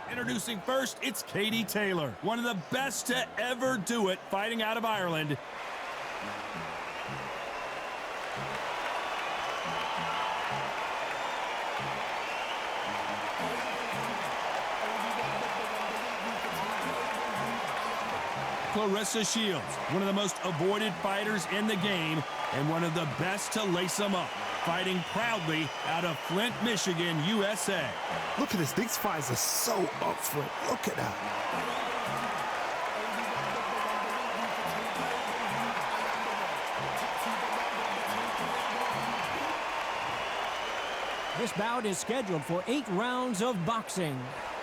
Introducing first, it's Katie Taylor, one of the best to ever do it, fighting out of Ireland. Claressa Shields, one of the most avoided fighters in the game and one of the best to lace them up, fighting proudly out of Flint, Michigan, USA. Look at this. These fighters are so up for it. Look at that. This bout is scheduled for 8 rounds of boxing.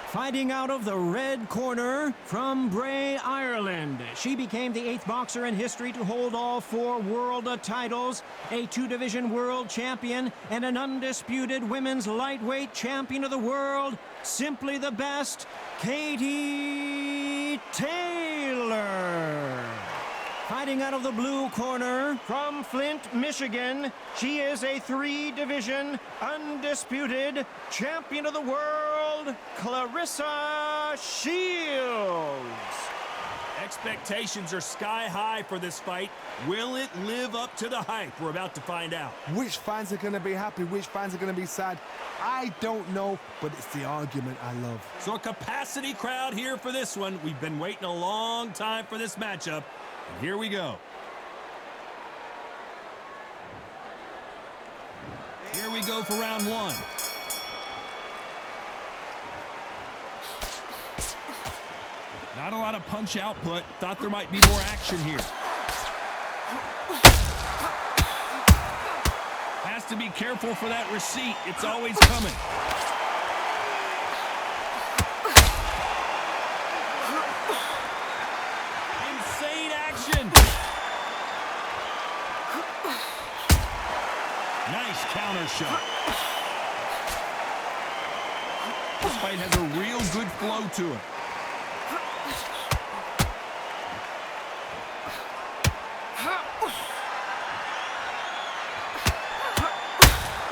Fighting out of the red corner from Bray, Ireland. She became the 8th boxer in history to hold all 4 world titles, a 2-division world champion, and an undisputed women's lightweight champion of the world. Simply the best, Katie Taylor. Fighting out of the blue corner from Flint, Michigan, she is a 3-division, undisputed champion of the world, Claressa Shields. Expectations are sky high for this fight. Will it live up to the hype? We're about to find out. Which fans are going to be happy? Which fans are going to be sad? I don't know, but it's the argument I love. So a capacity crowd here for this one. We've been waiting a long time for this matchup. And here we go. Here we go for round 1. Not a lot of punch output. Thought there might be more action here. Has to be careful for that receipt. It's always coming. Insane action. Nice counter shot. This fight has a real good flow to it.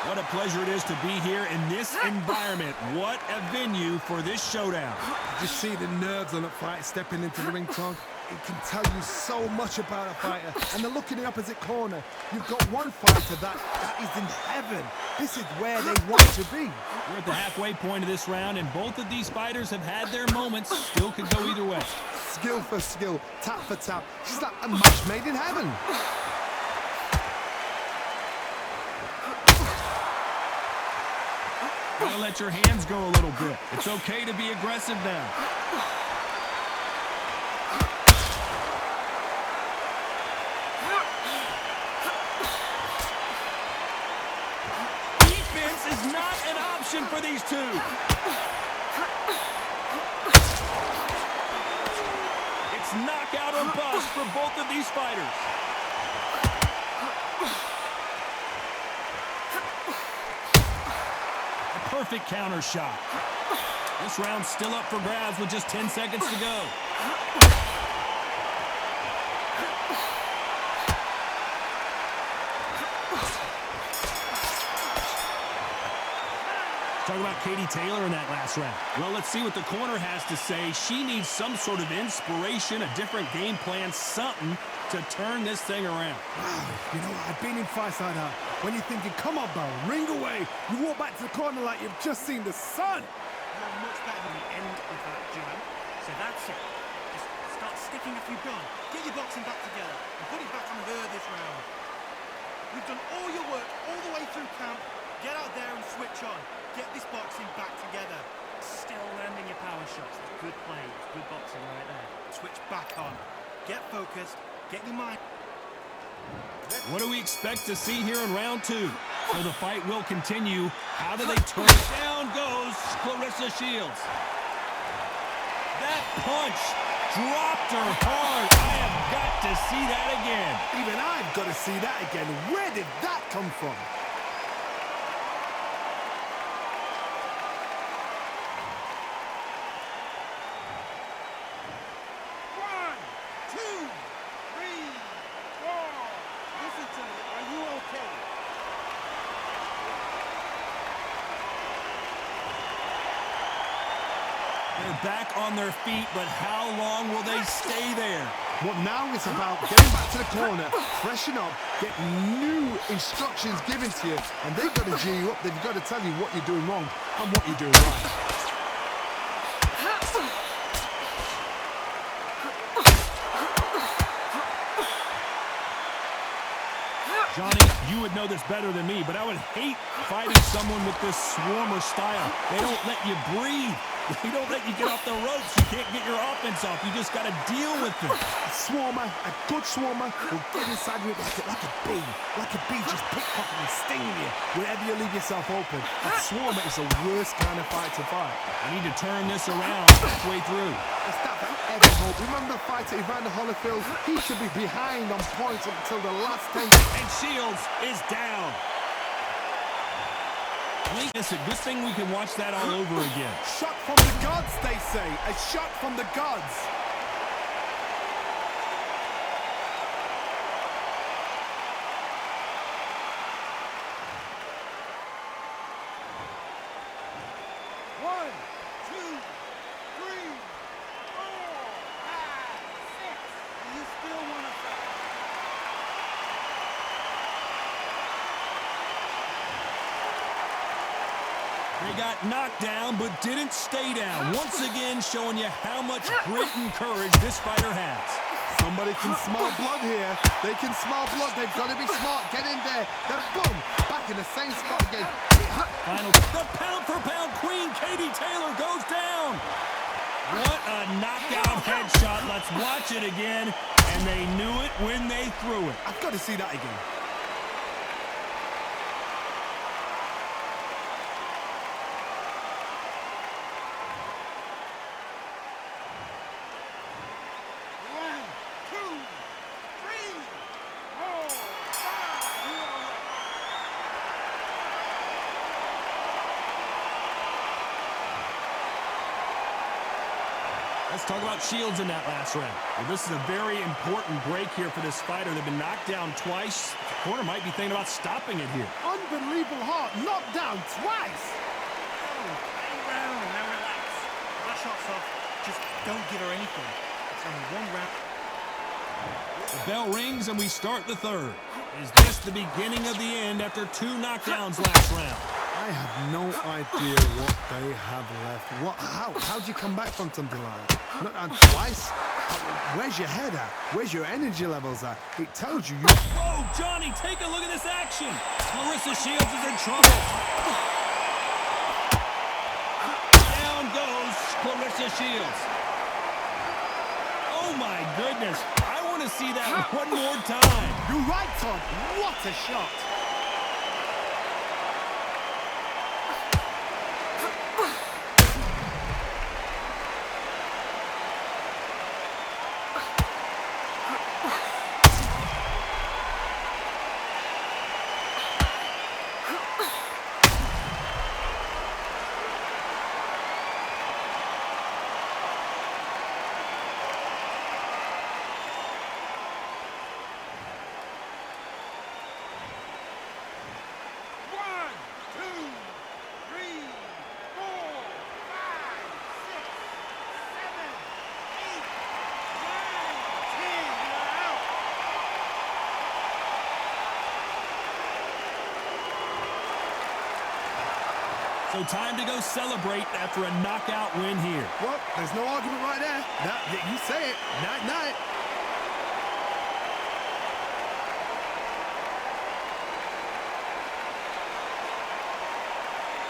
What a pleasure it is to be here in this environment. What a venue for this showdown. You see the nerves on a fight stepping into the ring, Tom. It can tell you so much about a fighter. And the look in the opposite corner. You've got one fighter that is in heaven. This is where they want to be. We're at the halfway point of this round, and both of these fighters have had their moments. Still could go either way. Skill for skill, tap for tap. She's like a match made in heaven. Gotta let your hands go a little bit. It's okay to be aggressive now. Defense is not an option for these two. It's knockout or bust for both of these fighters. Perfect counter shot. This round's still up for grabs with just 10 seconds to go. Talk about Katie Taylor in that last round. Well, let's see what the corner has to say. She needs some sort of inspiration, a different game plan, something to turn this thing around. Wow, you know, I've been in fights like that. When you're thinking, come on, Bell, ring away. You walk back to the corner like you've just seen the sun. You're much better than the end of that, Joe. So that's it. Just start sticking if you've gone. Get your boxing back together and put it back on her this round. You've done all your work all the way through camp. Get out there and switch on. Get this boxing back together. Still landing your power shots. That's good play. It's good boxing right there. Switch back on. Get focused. Get your mind. What do we expect to see here in round 2? So the fight will continue. How do they turn it? Down goes Claressa Shields. That punch dropped her hard. I have got to see that again. Even I've got to see that again. Where did that come from? They're back on their feet, but how long will they stay there? Well, now it's about getting back to the corner, freshen up, get new instructions given to you, and they've got to G you up. They've got to tell you what you're doing wrong and what you're doing right. Johnny, you would know this better than me, but I would hate fighting someone with this swarmer style. They don't let you breathe. They don't let you get off the ropes. You can't get your offense off. You just got to deal with them. A swarmer, a good swarmer, will get inside you like a bee. Like a bee just pickpocketing and stinging you wherever you leave yourself open. A swarmer is the worst kind of fight to fight. I need to turn this around halfway through. It's that for every hope. Remember the fighter Evander Holyfield? He should be behind on points until the last 10. And Shields is down. It's a good thing we can watch that all over again. Shot from the gods, they say. A shot from the gods. One, two, three, four, five, six. You still want to fight? They got knocked down, but didn't stay down. Once again, showing you how much grit and courage this fighter has. Somebody can smell blood here. They can smell blood. They've got to be smart. Get in there. Then boom, back in the same spot again. Final, the pound-for-pound queen, Katie Taylor, goes down. What a knockout headshot. Let's watch it again. And they knew it when they threw it. I've got to see that again. One, two, three, four, five. You are right. Let's talk about Shields in that last round. Well, this is a very important break here for this fighter. They've been knocked down twice. The corner might be thinking about stopping it here. Unbelievable heart. Knocked down twice. Hang round. Now relax. That shot's off. Just don't give her anything. It's only one round. The bell rings and we start the third. Is this the beginning of the end after two knockdowns last round? I have no idea what they have left. How do you come back from something like that? Not down twice? Where's your head at? Where's your energy levels at? It tells you. Whoa, Johnny, take a look at this action. Clarissa Shields is in trouble. Down goes Clarissa Shields. Oh my goodness. I want to see that one more time. You're right, Tom. What a shot. One, two, three, four, five, six, seven, eight, nine, 10. You're out. So time to go celebrate after a knockout win here. Well, there's no argument right there. You say it. Night, night.